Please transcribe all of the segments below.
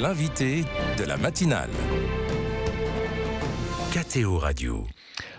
l'invité de la matinale. KTO Radio.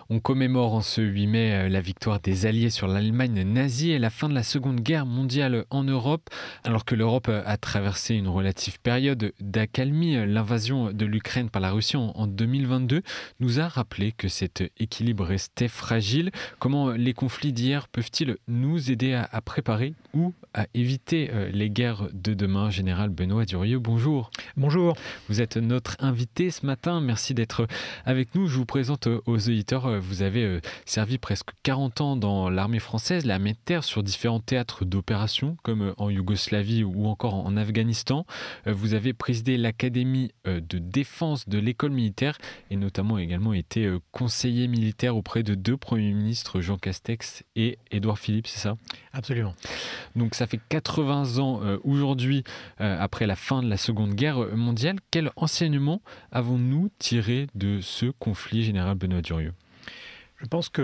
On commémore en ce 8 mai la victoire des Alliés sur l'Allemagne nazie et la fin de la Seconde Guerre mondiale en Europe. Alors que l'Europe a traversé une relative période d'accalmie, l'invasion de l'Ukraine par la Russie en 2022 nous a rappelé que cet équilibre restait fragile. Comment les conflits d'hier peuvent-ils nous aider à préparer ou à éviter les guerres de demain? Général Benoît Durieux, bonjour. Bonjour. Vous êtes notre invité ce matin. Merci d'être avec nous. Je vous présente aux auditeurs. Vous avez servi presque 40 ans dans l'armée française, l'armée de terre, sur différents théâtres d'opérations, comme en Yougoslavie ou encore en Afghanistan. Vous avez présidé l'académie de défense de l'école militaire et notamment également été conseiller militaire auprès de 2 premiers ministres, Jean Castex et Édouard Philippe, c'est ça? Absolument. Donc ça fait 80 ans aujourd'hui, après la fin de la Seconde Guerre mondiale. Quel enseignement avons-nous tiré de ce conflit, général Benoît Durieux? Je pense que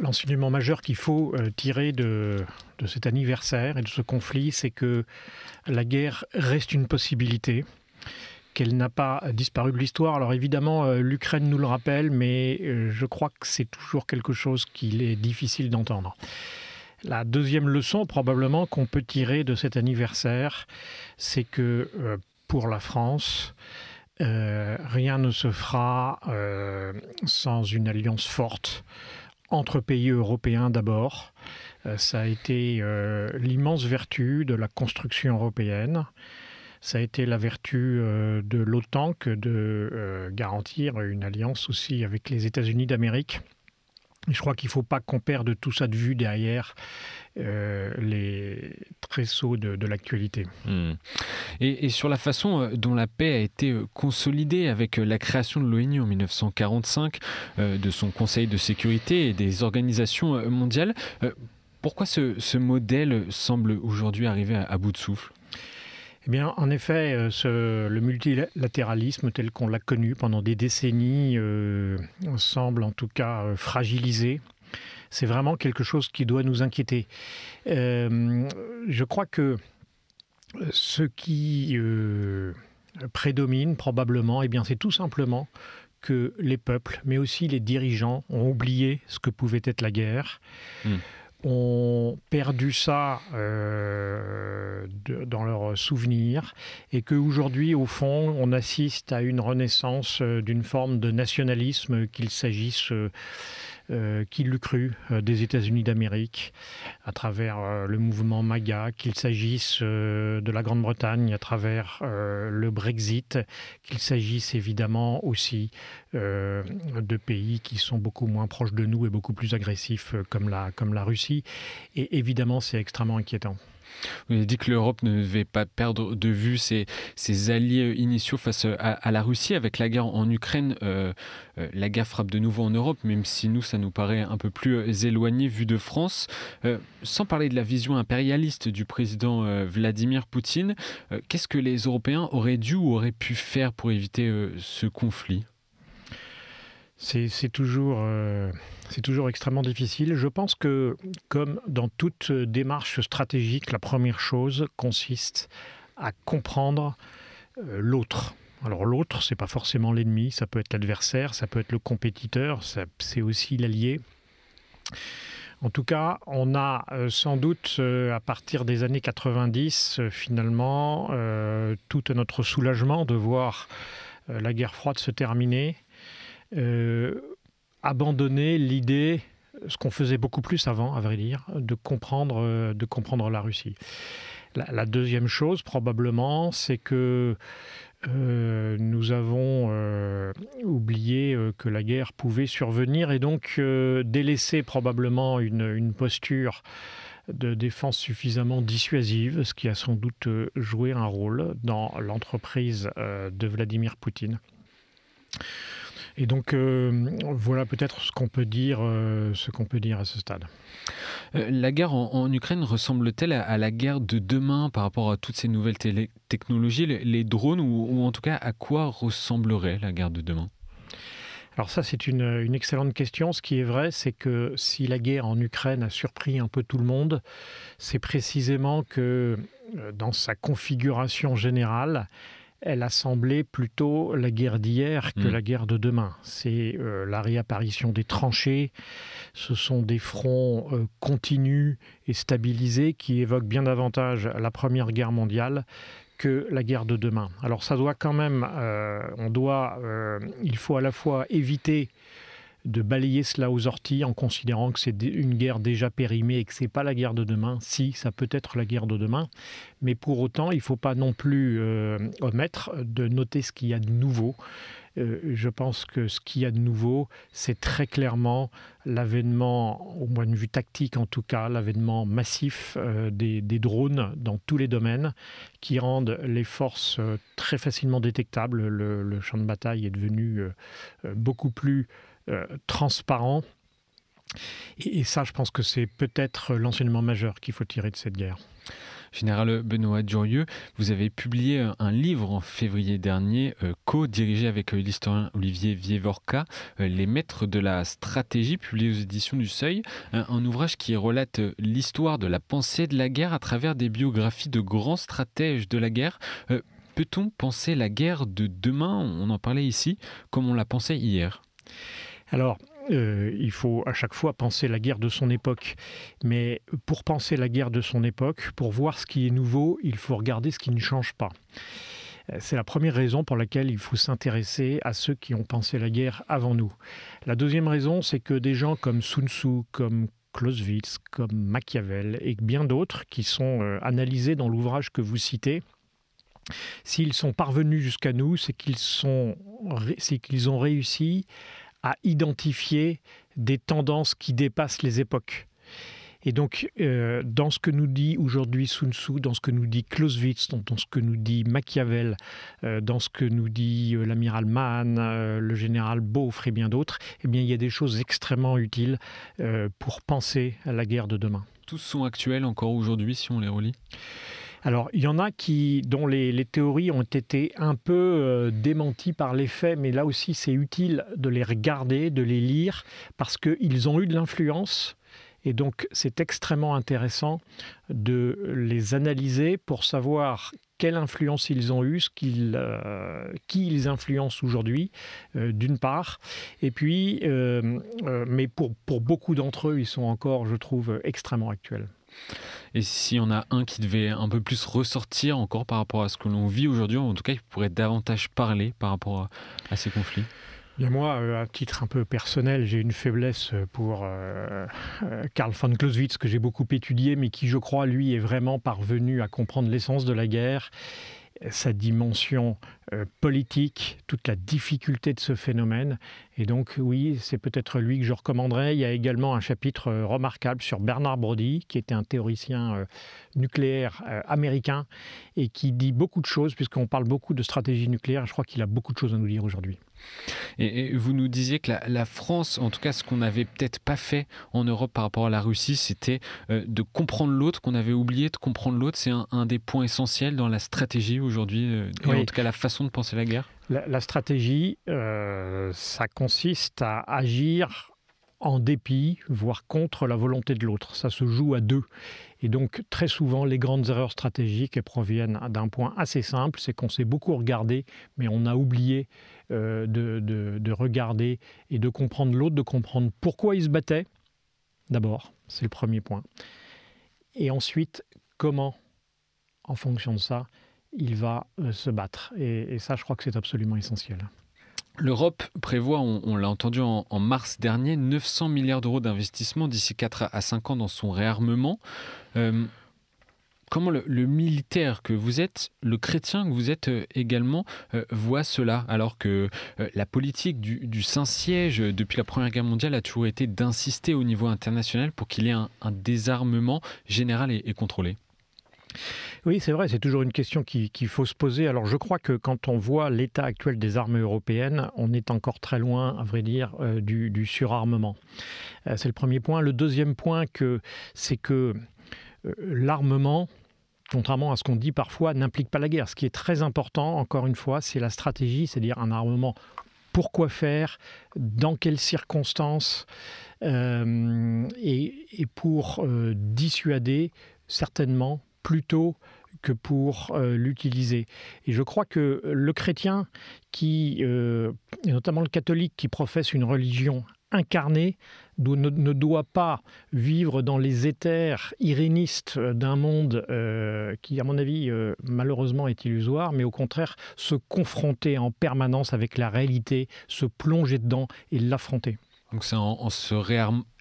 l'enseignement majeur qu'il faut tirer de cet anniversaire et de ce conflit, c'est que la guerre reste une possibilité, qu'elle n'a pas disparu de l'histoire. Alors évidemment, l'Ukraine nous le rappelle, mais je crois que c'est toujours quelque chose qu'il est difficile d'entendre. La deuxième leçon, probablement, qu'on peut tirer de cet anniversaire, c'est que pour la France, rien ne se fera sans une alliance forte entre pays européens d'abord. Ça a été l'immense vertu de la construction européenne. Ça a été la vertu de l'OTAN que de garantir une alliance aussi avec les États-Unis d'Amérique. Et je crois qu'il ne faut pas qu'on perde tout ça de vue derrière les tresseaux de l'actualité. Et sur la façon dont la paix a été consolidée avec la création de l'ONU en 1945, de son Conseil de sécurité et des organisations mondiales, pourquoi ce modèle semble aujourd'hui arriver à bout de souffle ? Eh bien, en effet, le multilatéralisme tel qu'on l'a connu pendant des décennies semble en tout cas fragilisé. C'est vraiment quelque chose qui doit nous inquiéter. Je crois que ce qui prédomine probablement, eh bien, c'est tout simplement que les peuples, mais aussi les dirigeants, ont oublié ce que pouvait être la guerre. Ont perdu ça dans leurs souvenirs et qu'aujourd'hui, au fond, on assiste à une renaissance d'une forme de nationalisme, qu'il s'agisse, qui l'eût cru, des États-Unis d'Amérique à travers le mouvement MAGA, qu'il s'agisse de la Grande-Bretagne à travers le Brexit, qu'il s'agisse évidemment aussi de pays qui sont beaucoup moins proches de nous et beaucoup plus agressifs comme la Russie. Et évidemment, c'est extrêmement inquiétant. Vous avez dit que l'Europe ne devait pas perdre de vue ses alliés initiaux face à la Russie. Avec la guerre en Ukraine, la guerre frappe de nouveau en Europe, même si nous, ça nous paraît un peu plus éloigné vu de France. Sans parler de la vision impérialiste du président Vladimir Poutine, qu'est-ce que les Européens auraient dû ou auraient pu faire pour éviter ce conflit ? C'est toujours extrêmement difficile. Je pense que, comme dans toute démarche stratégique, la première chose consiste à comprendre l'autre. Alors l'autre, ce n'est pas forcément l'ennemi, ça peut être l'adversaire, ça peut être le compétiteur, c'est aussi l'allié. En tout cas, on a sans doute, à partir des années 90, finalement, tout notre soulagement de voir la guerre froide se terminer, abandonner l'idée, ce qu'on faisait beaucoup plus avant, à vrai dire, de comprendre la Russie. La deuxième chose, probablement, c'est que nous avons oublié que la guerre pouvait survenir et donc délaissé probablement une posture de défense suffisamment dissuasive, ce qui a sans doute joué un rôle dans l'entreprise de Vladimir Poutine. Et donc, voilà peut-être ce qu'on peut dire à ce stade. La guerre en Ukraine ressemble-t-elle à la guerre de demain par rapport à toutes ces nouvelles technologies, les drones, ou en tout cas à quoi ressemblerait la guerre de demain ? Alors ça, c'est une excellente question. Ce qui est vrai, c'est que si la guerre en Ukraine a surpris un peu tout le monde, c'est précisément que dans sa configuration générale, elle a semblé plutôt la guerre d'hier que la guerre de demain. C'est la réapparition des tranchées, ce sont des fronts continus et stabilisés qui évoquent bien davantage la Première Guerre mondiale que la guerre de demain. Alors ça doit quand même, il faut à la fois éviter de balayer cela aux orties en considérant que c'est une guerre déjà périmée et que ce n'est pas la guerre de demain. Si, ça peut être la guerre de demain, mais pour autant, il ne faut pas non plus omettre de noter ce qu'il y a de nouveau. Je pense que ce qu'il y a de nouveau, c'est très clairement l'avènement, au point de vue tactique en tout cas, l'avènement massif des drones dans tous les domaines qui rendent les forces très facilement détectables. Le champ de bataille est devenu beaucoup plus transparent. Et ça, je pense que c'est peut-être l'enseignement majeur qu'il faut tirer de cette guerre. Général Benoît Durieux, vous avez publié un livre en février dernier, co-dirigé avec l'historien Olivier Vievorka, Les Maîtres de la stratégie, publié aux éditions du Seuil, un ouvrage qui relate l'histoire de la pensée de la guerre à travers des biographies de grands stratèges de la guerre. Peut-on penser la guerre de demain, on en parlait ici, comme on la pensait hier ? Alors, il faut à chaque fois penser la guerre de son époque. Mais pour penser la guerre de son époque, pour voir ce qui est nouveau, il faut regarder ce qui ne change pas. C'est la première raison pour laquelle il faut s'intéresser à ceux qui ont pensé la guerre avant nous. La deuxième raison, c'est que des gens comme Sun Tzu, comme Clausewitz, comme Machiavel et bien d'autres qui sont analysés dans l'ouvrage que vous citez, s'ils sont parvenus jusqu'à nous, c'est qu'ils ont réussi à identifier des tendances qui dépassent les époques. Et donc, dans ce que nous dit aujourd'hui Sun Tzu, dans ce que nous dit Clausewitz, dans ce que nous dit Machiavel, dans ce que nous dit l'amiral Mahan, le général Beaufre et bien d'autres, eh bien, il y a des choses extrêmement utiles pour penser à la guerre de demain. Tous sont actuels encore aujourd'hui si on les relit ? Alors, il y en a dont les théories ont été un peu démenties par les faits, mais là aussi, c'est utile de les regarder, de les lire, parce qu'ils ont eu de l'influence. Et donc, c'est extrêmement intéressant de les analyser pour savoir quelle influence ils ont eue, qui ils influencent aujourd'hui, d'une part. Et puis, mais pour beaucoup d'entre eux, ils sont encore, je trouve, extrêmement actuels. Et si on a un qui devait un peu plus ressortir encore par rapport à ce que l'on vit aujourd'hui, en tout cas, il pourrait davantage parler par rapport à ces conflits ? Bien moi, à titre un peu personnel, j'ai une faiblesse pour Karl von Clausewitz, que j'ai beaucoup étudié, mais qui, je crois, lui, est vraiment parvenu à comprendre l'essence de la guerre, sa dimension politique, toute la difficulté de ce phénomène. Et donc, oui, c'est peut-être lui que je recommanderais. Il y a également un chapitre remarquable sur Bernard Brodie, qui était un théoricien nucléaire américain et qui dit beaucoup de choses, puisqu'on parle beaucoup de stratégie nucléaire. Je crois qu'il a beaucoup de choses à nous dire aujourd'hui. Et vous nous disiez que la France, en tout cas ce qu'on n'avait peut-être pas fait en Europe par rapport à la Russie, c'était de comprendre l'autre, qu'on avait oublié de comprendre l'autre. C'est un des points essentiels dans la stratégie aujourd'hui, oui. En tout cas la façon de penser la guerre. La stratégie, ça consiste à agir en dépit, voire contre la volonté de l'autre. Ça se joue à deux. Et donc, très souvent, les grandes erreurs stratégiques proviennent d'un point assez simple, c'est qu'on s'est beaucoup regardé, mais on a oublié de regarder et de comprendre l'autre, de comprendre pourquoi il se battait, d'abord, c'est le premier point. Et ensuite, comment, en fonction de ça, il va se battre. Et ça, je crois que c'est absolument essentiel. L'Europe prévoit, on l'a entendu en mars dernier, 900 milliards d'euros d'investissement d'ici 4 à 5 ans dans son réarmement. Comment le militaire que vous êtes, le chrétien que vous êtes également, voit cela, alors que la politique du Saint-Siège depuis la Première Guerre mondiale a toujours été d'insister au niveau international pour qu'il y ait un désarmement général et contrôlé ? Oui, c'est vrai, c'est toujours une question qu'il faut se poser. Alors je crois que quand on voit l'état actuel des armées européennes, on est encore très loin, à vrai dire, du surarmement. C'est le premier point. Le deuxième point, c'est que l'armement, contrairement à ce qu'on dit parfois, n'implique pas la guerre. Ce qui est très important, encore une fois, c'est la stratégie, c'est-à-dire un armement. Pourquoi faire, dans quelles circonstances, et pour dissuader certainement plutôt que pour l'utiliser. Et je crois que le chrétien, et notamment le catholique, qui professe une religion incarné ne doit pas vivre dans les éthers irénistes d'un monde qui, à mon avis, malheureusement est illusoire, mais au contraire se confronter en permanence avec la réalité, se plonger dedans et l'affronter. Donc c'est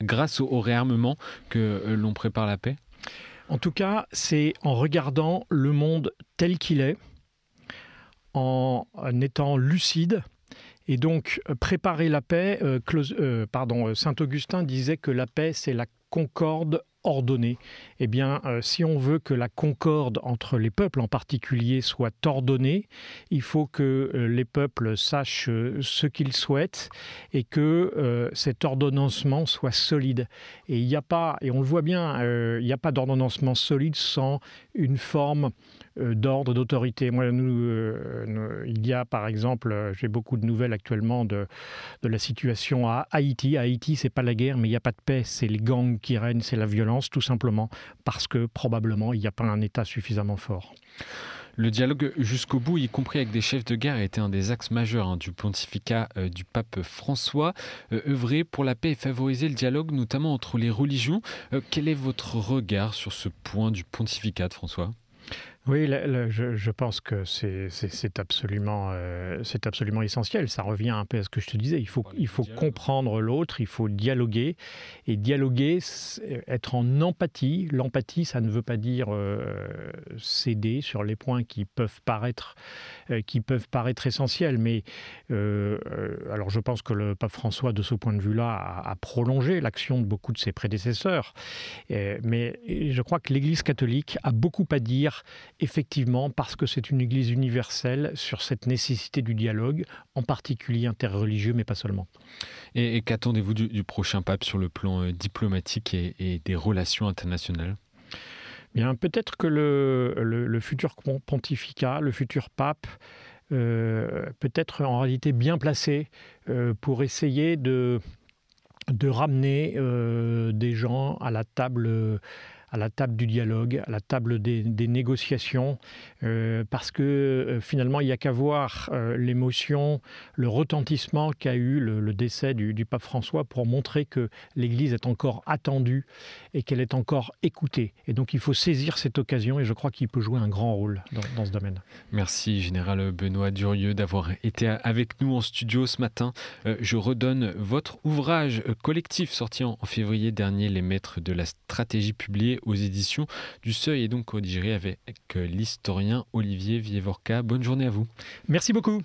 grâce au réarmement que l'on prépare la paix ? En tout cas, c'est en regardant le monde tel qu'il est, en étant lucide. Et donc, préparer la paix, Saint Augustin disait que la paix, c'est la concorde ordonnée. Eh bien, si on veut que la concorde entre les peuples en particulier soit ordonnée, il faut que les peuples sachent ce qu'ils souhaitent et que cet ordonnancement soit solide. Et il n'y a pas, et on le voit bien, il n'y a pas d'ordonnancement solide sans une forme d'ordre, d'autorité. Moi, il y a par exemple, j'ai beaucoup de nouvelles actuellement de la situation à Haïti. À Haïti, c'est pas la guerre, mais il n'y a pas de paix. C'est les gangs qui règnent, c'est la violence, tout simplement, parce que probablement il n'y a pas un État suffisamment fort. Le dialogue jusqu'au bout, y compris avec des chefs de guerre, a été un des axes majeurs du pontificat du pape François. Œuvrer pour la paix et favoriser le dialogue, notamment entre les religions. Quel est votre regard sur ce point du pontificat de François ? Oui, je pense que c'est absolument essentiel. Ça revient un peu à ce que je te disais. Il faut comprendre l'autre, il faut dialoguer. Et dialoguer, être en empathie. L'empathie, ça ne veut pas dire céder sur les points qui peuvent paraître essentiels. Mais alors je pense que le pape François, de ce point de vue-là, a prolongé l'action de beaucoup de ses prédécesseurs. Mais je crois que l'Église catholique a beaucoup à dire, effectivement, parce que c'est une Église universelle, sur cette nécessité du dialogue, en particulier interreligieux, mais pas seulement. Et qu'attendez-vous du prochain pape sur le plan diplomatique et des relations internationales ? Bien, peut-être que le futur pontificat, le futur pape, peut être en réalité bien placé pour essayer de ramener des gens à la table du dialogue, à la table des négociations, parce que finalement, il n'y a qu'à voir l'émotion, le retentissement qu'a eu le décès du pape François pour montrer que l'Église est encore attendue et qu'elle est encore écoutée. Et donc, il faut saisir cette occasion et je crois qu'il peut jouer un grand rôle dans ce domaine. Merci, Général Benoît Durieux, d'avoir été avec nous en studio ce matin. Je redonne votre ouvrage collectif sorti en février dernier, Les Maîtres de la stratégie, publié aux éditions du Seuil et donc co-dirigé avec l'historien Olivier Vievorka. Bonne journée à vous. Merci beaucoup.